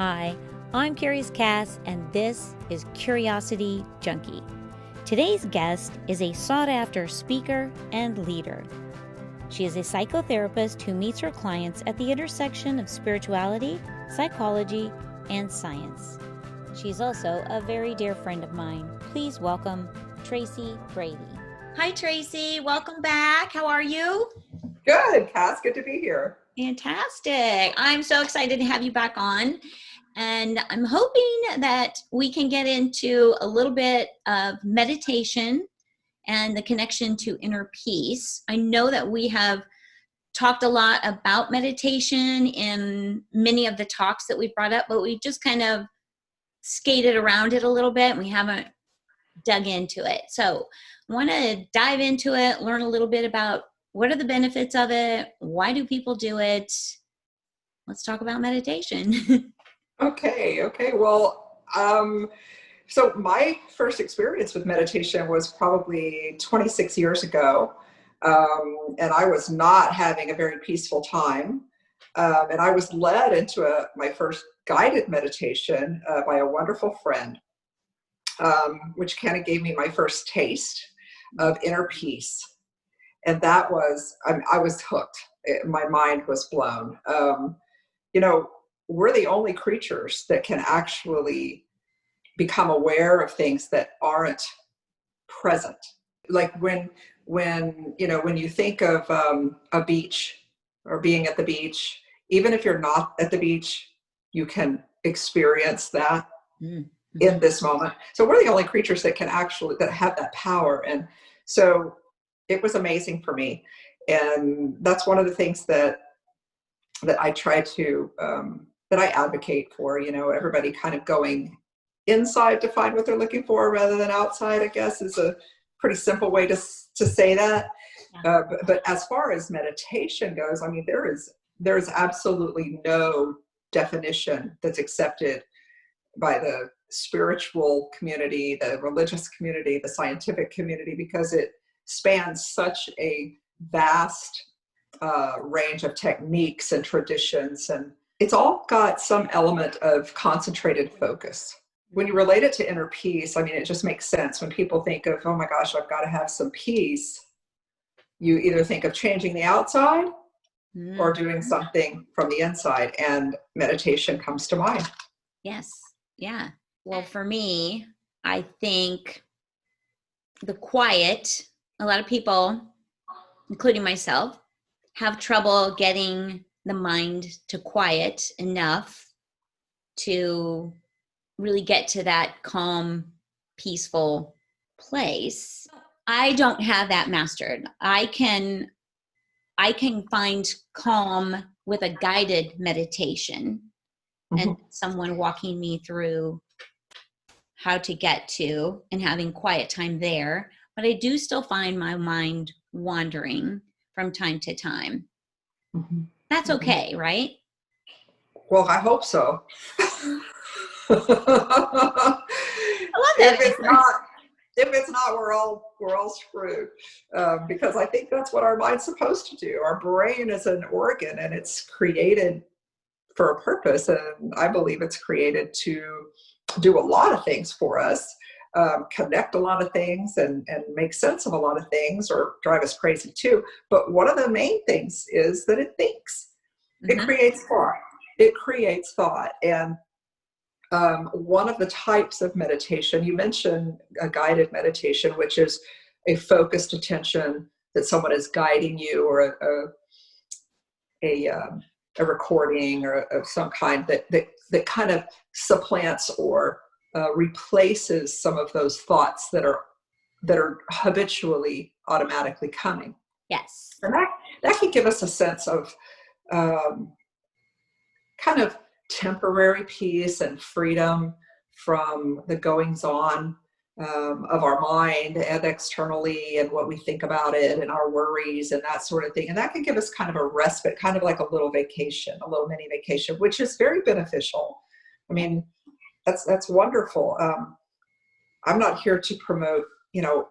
Hi, I'm Curious Cass, and this is Curiosity Junkie. Today's guest is a sought-after speaker and leader. She is a psychotherapist who meets her clients at the intersection of spirituality, psychology, and science. She's also a very dear friend of mine. Please welcome Tracy Brady. Hi, Tracy. Welcome back. How are you? Good, Cass. Good to be here. Fantastic. I'm so excited to have you back on. And I'm hoping that we can get into a little bit of meditation and the connection to inner peace. I know that we have talked a lot about meditation in many of the talks that we've brought up, but we just kind of skated around it a little bit and we haven't dug into it. So I want to dive into it, learn a little bit about what are the benefits of it, why do people do it. Let's talk about meditation. Okay. Well, so my first experience with meditation was probably 26 years ago. And I was not having a very peaceful time. And I was led into my first guided meditation by a wonderful friend, which kind of gave me my first taste of inner peace. And that was, I was hooked. My mind was blown. We're the only creatures that can actually become aware of things that aren't present. Like when you think of a beach or being at the beach, even if you're not at the beach, you can experience that in this moment. So we're the only creatures that have that power. And so it was amazing for me. And that's one of the things that I try to, that I advocate for, everybody kind of going inside to find what they're looking for rather than outside, I guess, is a pretty simple way to say that. Yeah. But as far as meditation goes, I mean, there is absolutely no definition that's accepted by the spiritual community, the religious community, the scientific community, because it spans such a vast range of techniques and traditions, and it's all got some element of concentrated focus. When you relate it to inner peace, I mean, it just makes sense. When people think of, oh my gosh, I've got to have some peace, you either think of changing the outside or doing something from the inside, and meditation comes to mind. Yes. Yeah. Well, for me, I think the quiet, a lot of people, including myself, have trouble getting the mind to quiet enough to really get to that calm, peaceful place. I don't have that mastered. I can find calm with a guided meditation and someone walking me through how to get to and having quiet time there. But I do still find my mind wandering from time to time. That's okay, right? Well, I hope so. I love that. If it's not, we're all screwed. Because I think that's what our mind's supposed to do. Our brain is an organ, and it's created for a purpose. And I believe it's created to do a lot of things for us, connect a lot of things, and make sense of a lot of things, or drive us crazy too. But one of the main things is that it thinks. It creates thought. It creates thought. And one of the types of meditation, you mentioned a guided meditation, which is a focused attention that someone is guiding you, or a recording or of some kind that kind of supplants or replaces some of those thoughts that are habitually automatically coming. Yes. And that can give us a sense of kind of temporary peace and freedom from the goings on of our mind and externally, and what we think about it, and our worries and that sort of thing. And that can give us kind of a respite, kind of like a little vacation, a little mini vacation, which is very beneficial. I mean, that's wonderful. I'm not here to promote,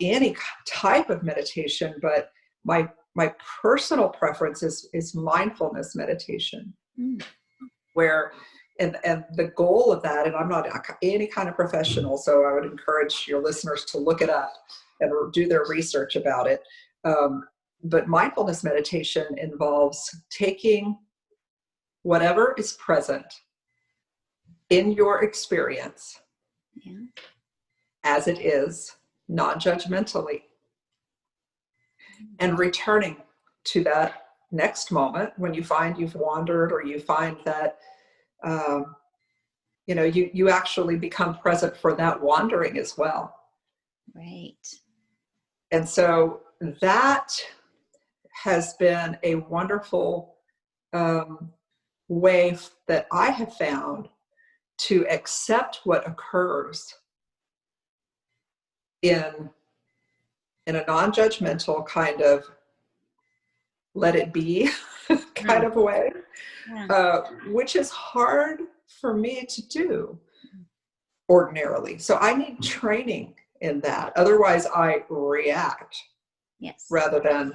any type of meditation, but my personal preference is mindfulness meditation, where And the goal of that, and I'm not any kind of professional, so I would encourage your listeners to look it up and do their research about it. But mindfulness meditation involves taking whatever is present in your experience as it is, non-judgmentally, and returning to that next moment when you find you've wandered, or you find that you actually become present for that wandering as well. Right. And so that has been a wonderful way that I have found to accept what occurs in a non-judgmental kind of let it be kind of way, which is hard for me to do ordinarily. So I need training in that. Otherwise I react rather than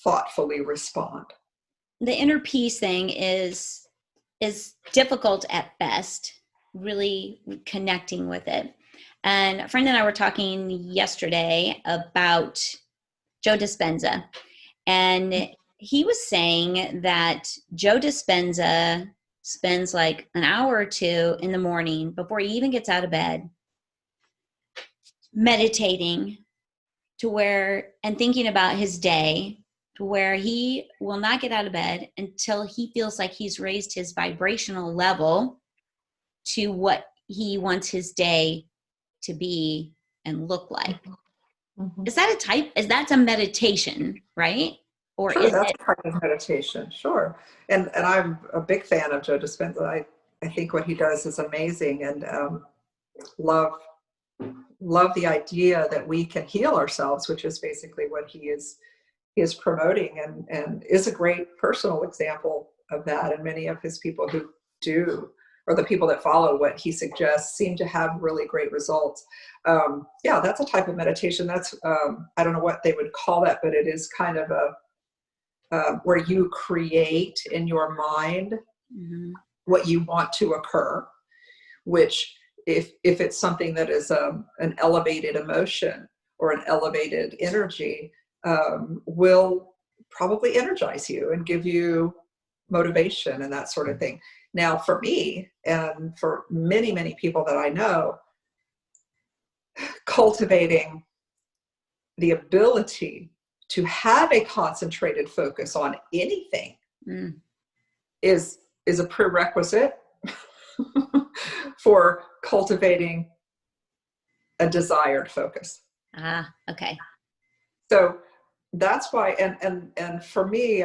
thoughtfully respond. The inner peace thing is difficult at best, really connecting with it. And a friend and I were talking yesterday about Joe Dispenza, and he was saying that Joe Dispenza spends like an hour or two in the morning before he even gets out of bed meditating and thinking about his day, to where he will not get out of bed until he feels like he's raised his vibrational level to what he wants his day to be and look like. Mm-hmm. Is that a meditation, right? Or sure, is that's it a part of meditation? Sure. And I'm a big fan of Joe Dispenza. I think what he does is amazing, and love the idea that we can heal ourselves, which is basically what he is promoting, and is a great personal example of that. And many of his people who do, or the people that follow what he suggests, seem to have really great results. That's a type of meditation. That's I don't know what they would call that, but it is kind of where you create in your mind what you want to occur, which if it's something that is an elevated emotion or an elevated energy, will probably energize you and give you motivation and that sort of thing. Now, for me, and for many, many people that I know, cultivating the ability to have a concentrated focus on anything is a prerequisite for cultivating a desired focus. Okay. So that's why, and for me,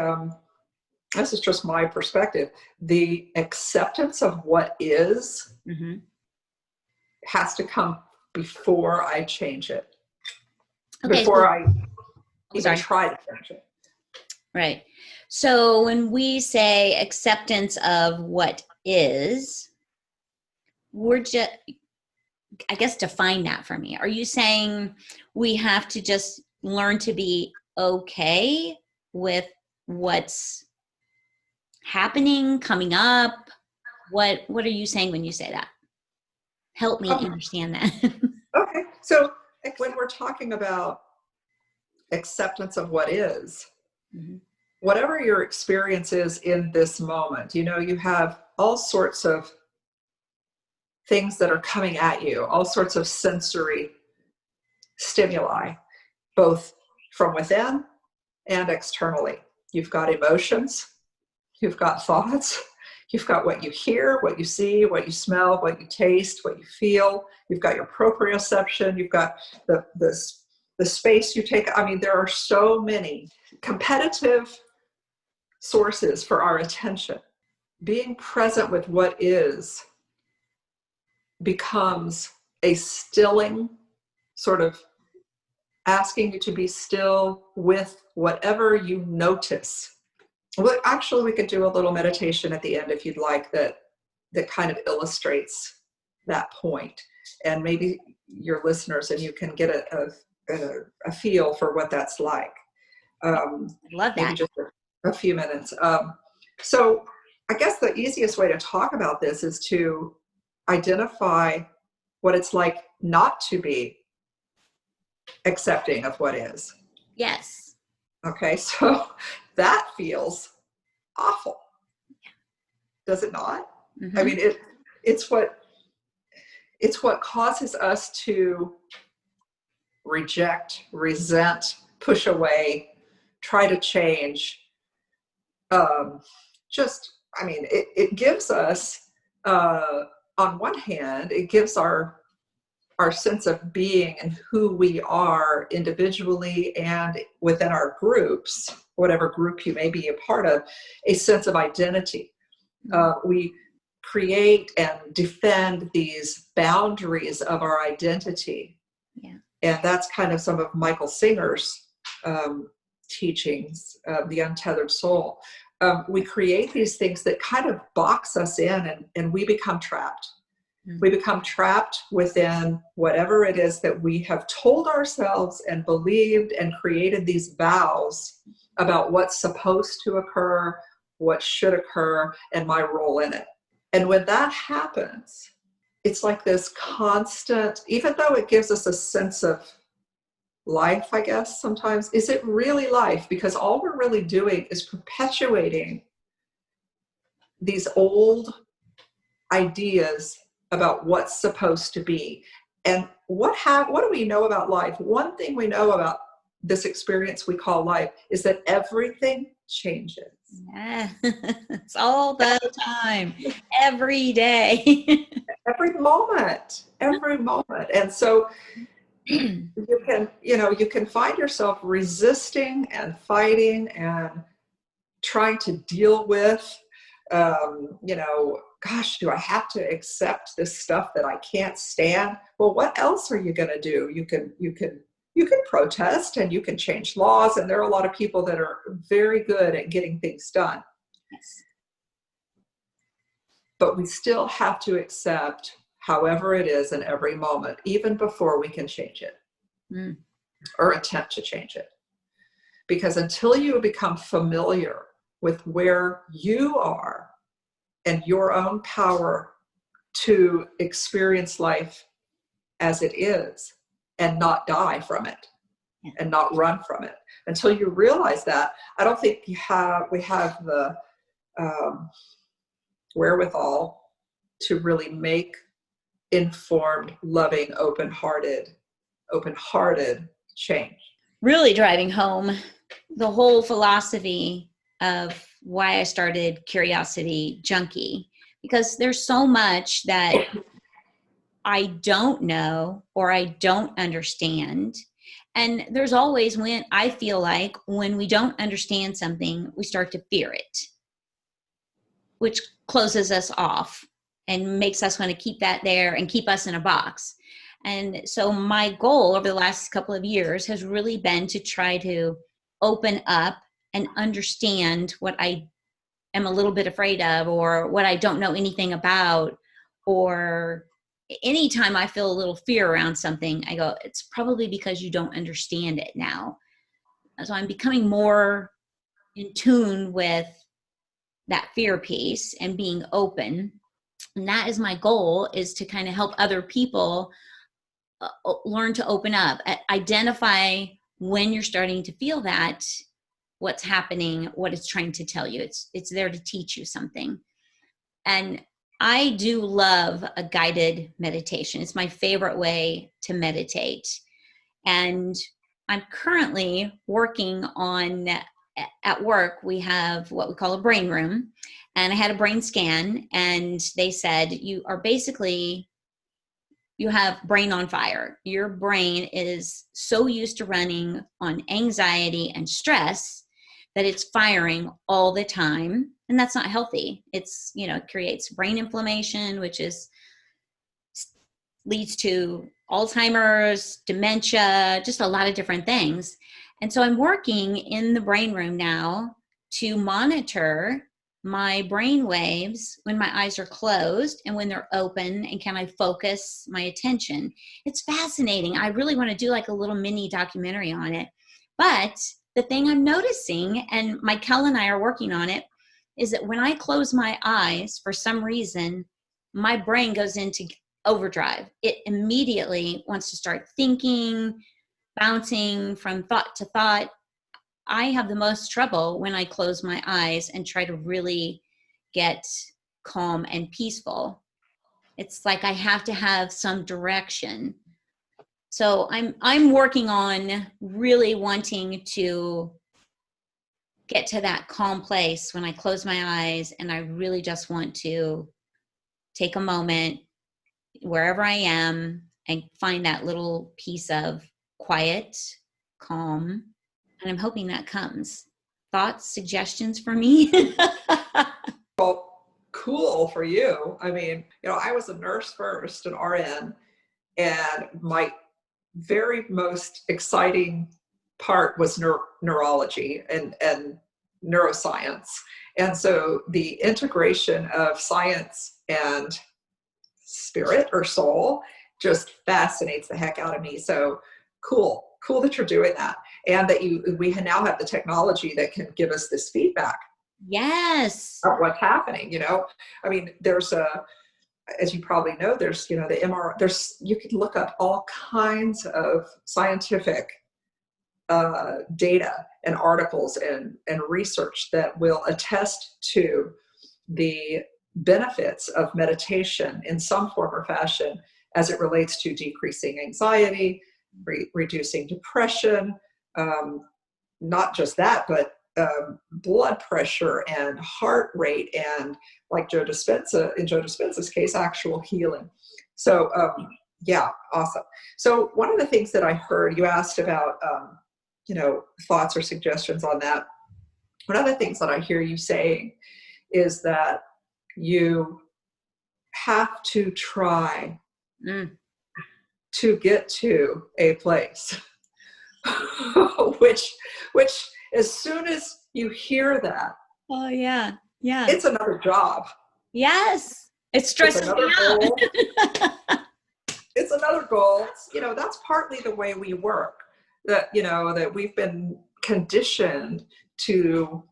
this is just my perspective, the acceptance of what is has to come before I change it. Okay, before I even try to change it. Right. So when we say acceptance of what is, we're just, I guess, define that for me. Are you saying we have to just learn to be okay with what's happening, coming up? What are you saying when you say that? Help me understand that. Okay. So when we're talking about acceptance of what is, whatever your experience is in this moment, you have all sorts of things that are coming at you, all sorts of sensory stimuli, both from within and externally. You've got emotions, you've got thoughts, you've got what you hear, what you see, what you smell, what you taste, what you feel. You've got your proprioception, you've got the space you take. I mean, there are so many competitive sources for our attention. Being present with what is becomes a stilling, sort of asking you to be still with whatever you notice. Well, actually, we could do a little meditation at the end if you'd like, that kind of illustrates that point. And maybe your listeners and you can get a feel for what that's like. Love that. Maybe just a few minutes. So I guess the easiest way to talk about this is to identify what it's like not to be accepting of what is. Yes. Okay, so that feels awful. Does it not? Mm-hmm. I mean, it's what causes us to reject, resent, push away, try to change. It gives us, on one hand, it gives our sense of being and who we are individually and within our groups, whatever group you may be a part of, a sense of identity. We create and defend these boundaries of our identity. Yeah. And that's kind of some of Michael Singer's teachings, The Untethered Soul. We create these things that kind of box us in, and we become trapped. Mm-hmm. We become trapped within whatever it is that we have told ourselves and believed, and created these vows about what's supposed to occur, what should occur, and my role in it. And when that happens, it's like this constant, even though it gives us a sense of life, I guess sometimes, is it really life? Because all we're really doing is perpetuating these old ideas about what's supposed to be. And what do we know about life? One thing we know about this experience we call life is that everything changes. Yeah. It's all the time, every day. every moment. And so you can find yourself resisting and fighting and trying to deal with, gosh, do I have to accept this stuff that I can't stand? Well, what else are you going to do? You can protest, and you can change laws, and there are a lot of people that are very good at getting things done. Yes. But we still have to accept however it is in every moment, even before we can change it or attempt to change it. Because until you become familiar with where you are and your own power to experience life as it is and not die from it and not run from it, until you realize that, I don't think we have the wherewithal to really make informed, loving, open-hearted change. Really driving home the whole philosophy of why I started Curiosity Junkie, because there's so much that I don't know or I don't understand. And there's always, when I feel like when we don't understand something, we start to fear it, which closes us off and makes us want to keep that there and keep us in a box. And so my goal over the last couple of years has really been to try to open up and understand what I am a little bit afraid of, or what I don't know anything about, or anytime I feel a little fear around something, I go, it's probably because you don't understand it now. So I'm becoming more in tune with that fear piece and being open. And that is my goal, is to kind of help other people learn to open up, identify when you're starting to feel that, what's happening, what it's trying to tell you. It's there to teach you something. And I do love a guided meditation. It's my favorite way to meditate. And I'm currently working on, at work, we have what we call a brain room. And I had a brain scan, and they said, you have brain on fire. Your brain is so used to running on anxiety and stress that it's firing all the time. And that's not healthy. It creates brain inflammation, which leads to Alzheimer's, dementia, just a lot of different things. And so I'm working in the brain room now to monitor my brain waves when my eyes are closed and when they're open, and can I focus my attention. It's fascinating. I really want to do like a little mini documentary on it. But the thing I'm noticing, and Michael and I are working on it, is that when I close my eyes, for some reason, my brain goes into overdrive. It immediately wants to start thinking, bouncing from thought to thought. I have the most trouble when I close my eyes and try to really get calm and peaceful. It's like I have to have some direction. So I'm working on really wanting to get to that calm place when I close my eyes and I really just want to take a moment wherever I am and find that little piece of quiet, calm, and I'm hoping that comes. Thoughts, suggestions for me? Well, cool for you. I mean, I was a nurse first, an RN, and my very most exciting part was neurology and neuroscience. And so the integration of science and spirit or soul just fascinates the heck out of me. So cool that you're doing that, and that we now have the technology that can give us this feedback. Yes. Of what's happening. I mean, there's as you probably know, there's the MRI. You can look up all kinds of scientific data and articles and research that will attest to the benefits of meditation in some form or fashion as it relates to decreasing anxiety, reducing depression, not just that, but blood pressure and heart rate, and like in Joe Dispenza's case, actual healing. So yeah, awesome. So one of the things that I heard, you asked about, thoughts or suggestions on that. One of the things that I hear you saying is that you have to try to get to a place, which as soon as you hear that, oh yeah, it's another job. Yes, it stresses me out. It's another goal. That's partly the way we work. That we've been conditioned to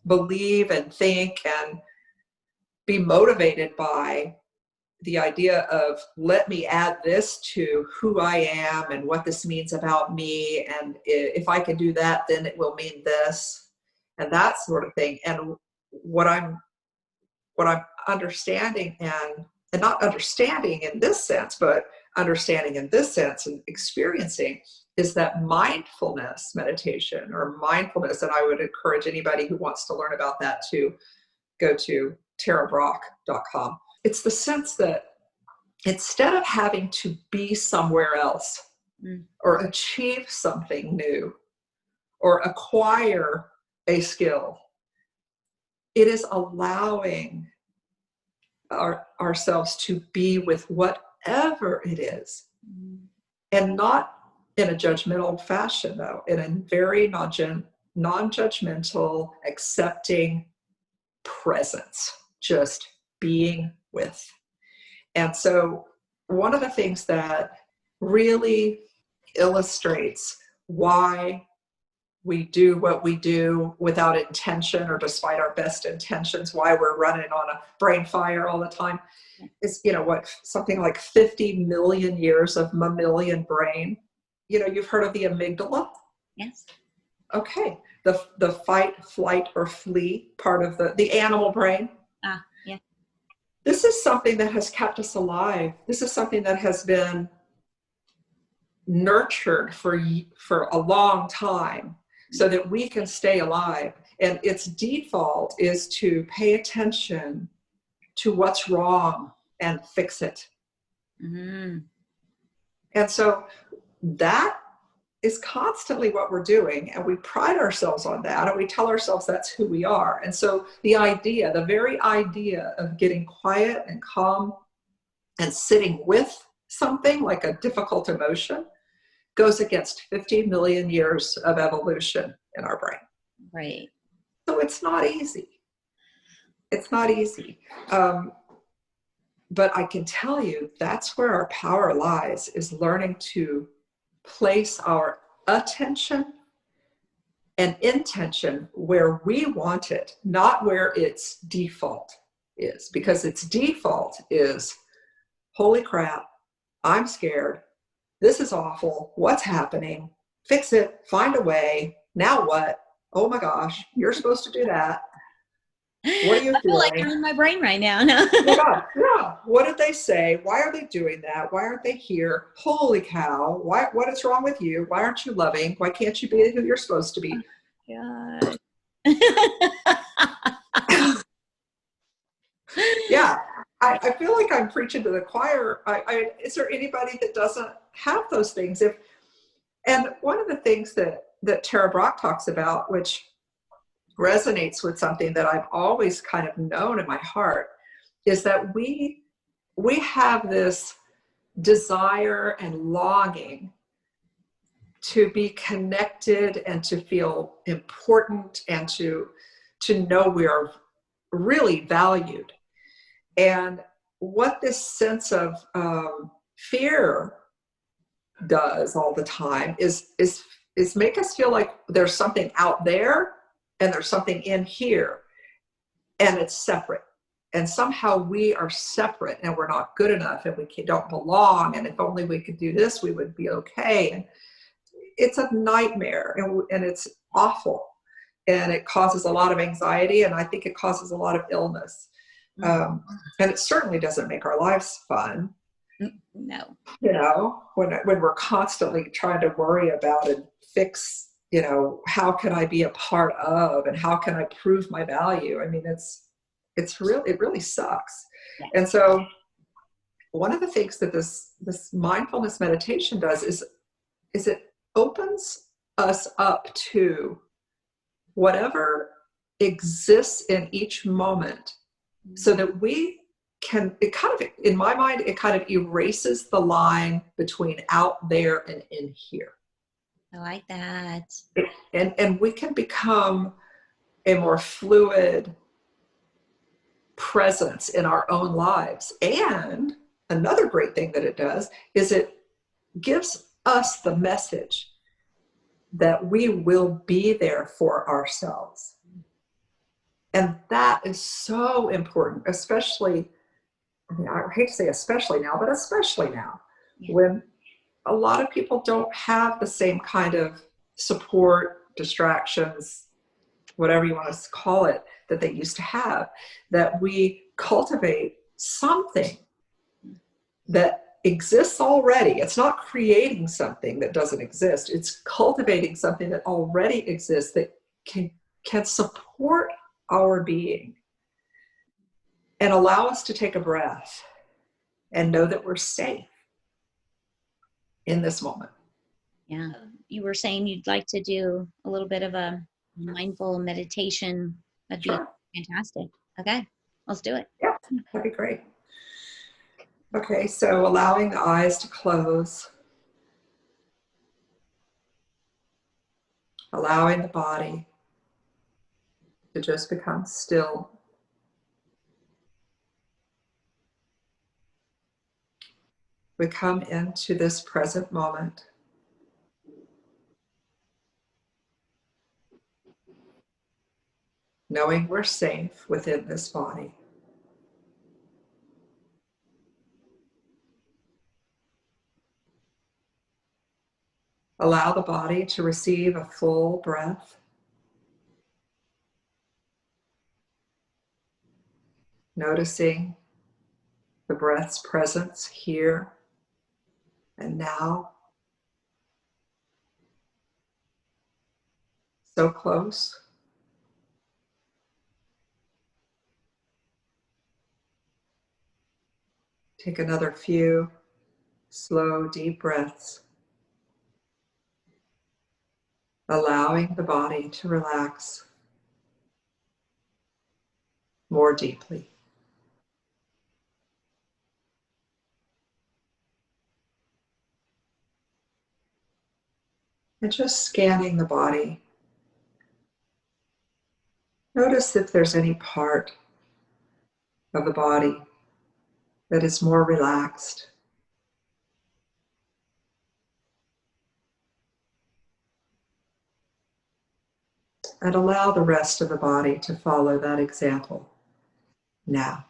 believe and think and be motivated by the idea of, let me add this to who I am and what this means about me, and if I can do that, then it will mean this, and that sort of thing. And what I'm understanding, and not understanding in this sense, but understanding in this sense and experiencing, is that mindfulness meditation, or mindfulness, and I would encourage anybody who wants to learn about that to go to tarabrock.com. It's the sense that instead of having to be somewhere else or achieve something new or acquire a skill, it is allowing ourselves to be with whatever it is, and not in a judgmental fashion, though, in a very non-judgmental, accepting presence, just being with. And so one of the things that really illustrates why we do what we do without intention, or despite our best intentions, why we're running on a brain fire all the time, is, something like 50 million years of mammalian brain. You've heard of the amygdala? Yes. Okay. The fight, flight, or flee part of the animal brain. Yeah. This is something that has kept us alive. This is something that has been nurtured for a long time so that we can stay alive. And its default is to pay attention to what's wrong and fix it. Mm-hmm. And so that is constantly what we're doing, and we pride ourselves on that, and we tell ourselves that's who we are. And so the very idea of getting quiet and calm and sitting with something like a difficult emotion goes against 50 million years of evolution in our brain. Right. So it's not easy. It's not easy. But I can tell you that's where our power lies, is learning to place our attention and intention where we want it, not where its default is, because its default is, holy crap, I'm scared. This is awful. What's happening? Fix it. Find a way. Now what? Oh my gosh, you're supposed to do that. What are you I feel like feeling? I'm in my brain right now. No. Oh my God, yeah. What did they say? Why are they doing that? Why aren't they here? Holy cow. What is wrong with you? Why aren't you loving? Why can't you be who you're supposed to be? God. Yeah. I feel like I'm preaching to the choir. Is there anybody that doesn't have those things? And one of the things that Tara Brach talks about, which resonates with something that I've always kind of known in my heart, is that we have this desire and longing to be connected and to feel important and to know we are really valued. And what this sense of fear does all the time is make us feel like there's something out there and there's something in here, and it's separate. And somehow we are separate and we're not good enough and we don't belong. And if only we could do this, we would be okay. And it's a nightmare, and it's awful. And it causes a lot of anxiety, and I think it causes a lot of illness. And it certainly doesn't make our lives fun. No. You know, when we're constantly trying to worry about and fix, you know, how can I be a part of, and how can I prove my value? I mean, it really sucks. Yeah. And so one of the things that this mindfulness meditation does is it opens us up to whatever exists in each moment, so that we can, it kind of, in my mind, it kind of erases the line between out there and in here. I like that. And we can become a more fluid presence in our own lives. And another great thing that it does is it gives us the message that we will be there for ourselves. And that is so important, especially, I mean, I hate to say especially now, but especially now, when a lot of people don't have the same kind of support, distractions, whatever you want to call it, that they used to have, that we cultivate something that exists already. It's not creating something that doesn't exist. It's cultivating something that already exists that can support our being and allow us to take a breath and know that we're safe in this moment. Yeah. You were saying you'd like to do a little bit of a mindful meditation. That'd be fantastic. Okay, let's do it. Yeah, that'd be great. Okay, so allowing the eyes to close, allowing the body to just become still. We come into this present moment, knowing we're safe within this body. Allow the body to receive a full breath. Noticing the breath's presence here and now. So close. Take another few slow, deep breaths, allowing the body to relax more deeply. And just scanning the body. Notice if there's any part of the body that is more relaxed. and allow the rest of the body to follow that example now.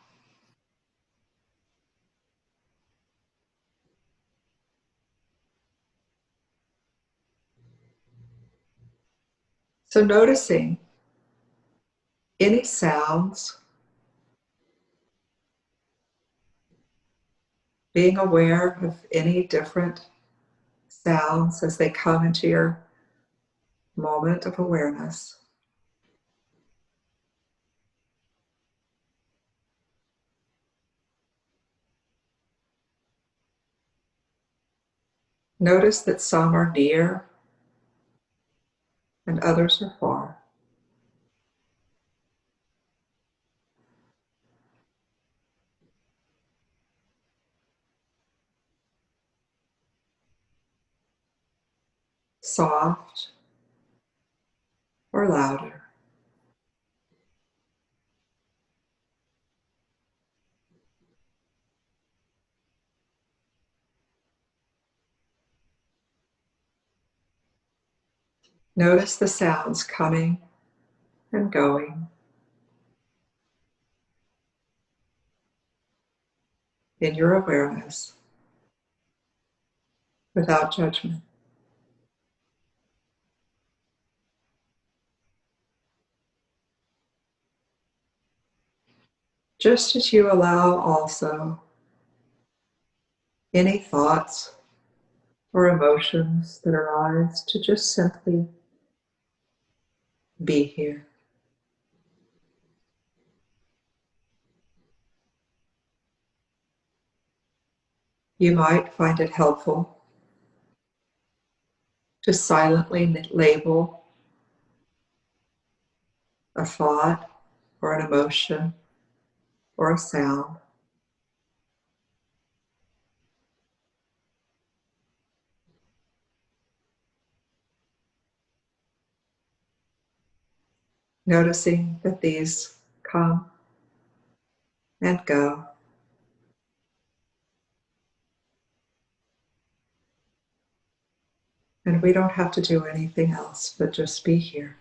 So noticing any sounds, being aware of any different sounds as they come into your moment of awareness. Notice that some are near and others are far. Soft or louder. Notice the sounds coming and going in your awareness without judgment. Just as you allow also any thoughts or emotions that arise to just simply be here. You might find it helpful to silently label a thought or an emotion or a sound. Noticing that these come and go. And we don't have to do anything else but just be here,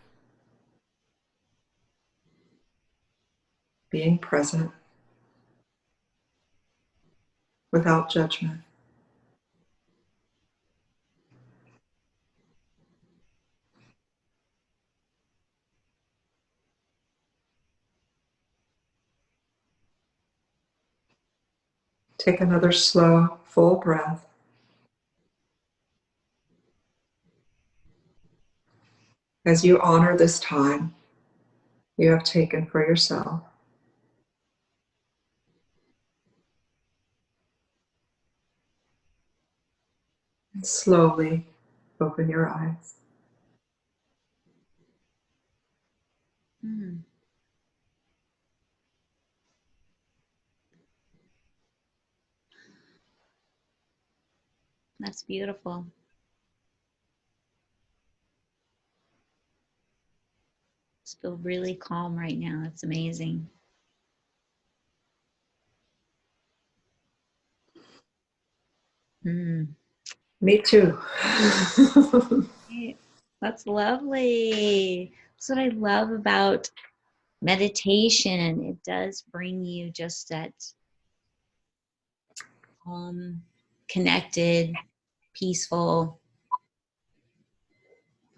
being present without judgment. Take another slow, full breath. As you honor this time you have taken for yourself. And slowly open your eyes. Mm. That's beautiful. Just feel really calm right now. It's amazing. Mm. Me too. That's lovely. That's what I love about meditation. It does bring you just that connected, peaceful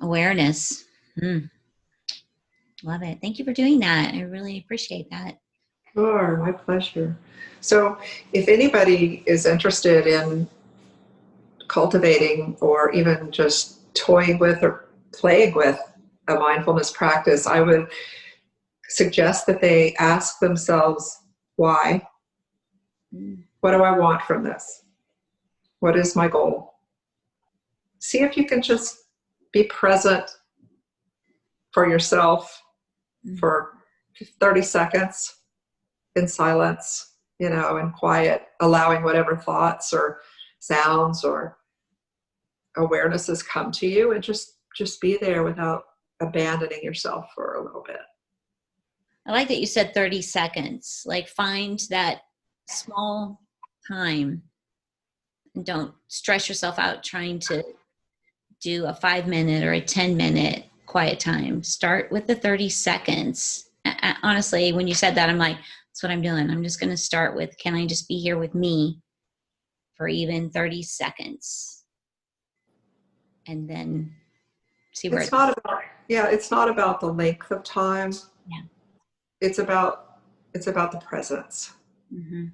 awareness. Mm. Love it. Thank you for doing that. I really appreciate that. Sure, my pleasure. So if anybody is interested in cultivating or even just toying with or playing with a mindfulness practice, I would suggest that they ask themselves, why? What do I want from this? What is my goal? See if you can just be present for yourself for 30 seconds in silence, in quiet, allowing whatever thoughts or sounds or awarenesses come to you, and just be there without abandoning yourself for a little bit. I like that you said 30 seconds. Like, find that small time and don't stress yourself out trying to do a 5-minute or a 10-minute. quiet time. Start with the 30 seconds. Honestly, when you said that, I'm like, that's what I'm doing. I'm just going to start with, can I just be here with me for even 30 seconds? And then see where It's not about, it's not about the length of time. Yeah. It's about the presence. Mm-hmm.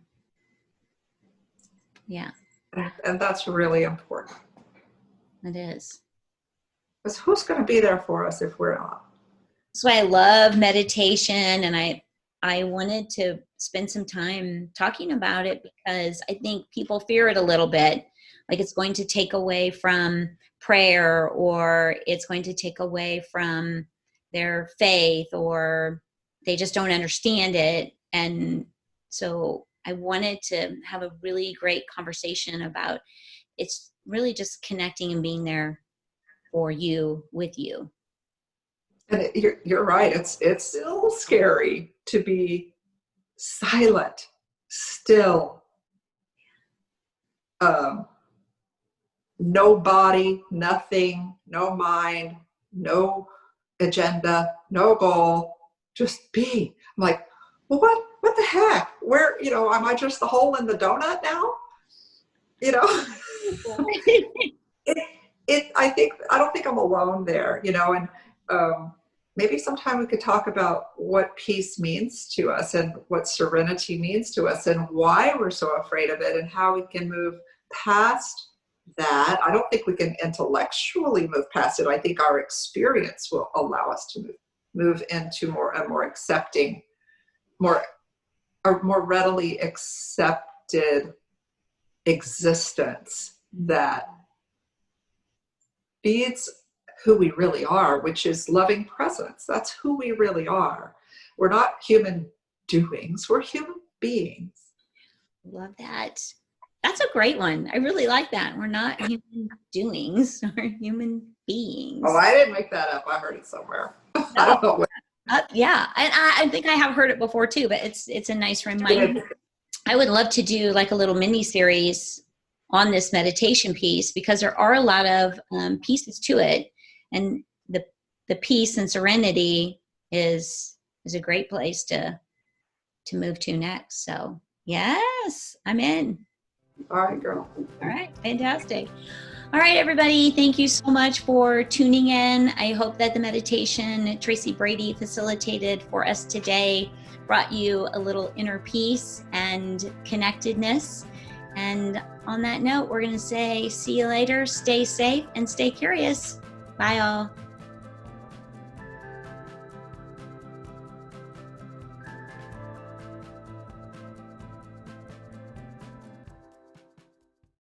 Yeah. And that's really important. It is. Because who's going to be there for us if we're not? That's why I love meditation, and I wanted to spend some time talking about it because I think people fear it a little bit, like it's going to take away from prayer, or it's going to take away from their faith, or they just don't understand it. And so I wanted to have a really great conversation about it's really just connecting and being there for you, with you. And you're right. It's still scary to be silent, still. No body, nothing, no mind, no agenda, no goal, just be. I'm like, well, what the heck? Where, am I just the hole in the donut now? I don't think I'm alone there, and maybe sometime we could talk about what peace means to us and what serenity means to us and why we're so afraid of it and how we can move past that. I don't think we can intellectually move past it. I think our experience will allow us to move into a more accepting, more readily accepted existence that feeds who we really are, which is loving presence. That's who we really are. We're not human doings, we're human beings. Love that. That's a great one. I really like that. We're not human doings, we're human beings. Oh, I didn't make that up. I heard it somewhere. No. I don't know. Yeah, and I think I have heard it before too, but it's a nice reminder. I would love to do like a little mini series on this meditation piece because there are a lot of pieces to it, and the peace and serenity is a great place to move to next. So yes, I'm in. All right, girl. All right, fantastic. All right, everybody, thank you so much for tuning in. I hope that the meditation Tracy Brady facilitated for us today brought you a little inner peace and connectedness. And on that note, we're going to say, see you later, stay safe, and stay curious. Bye, all.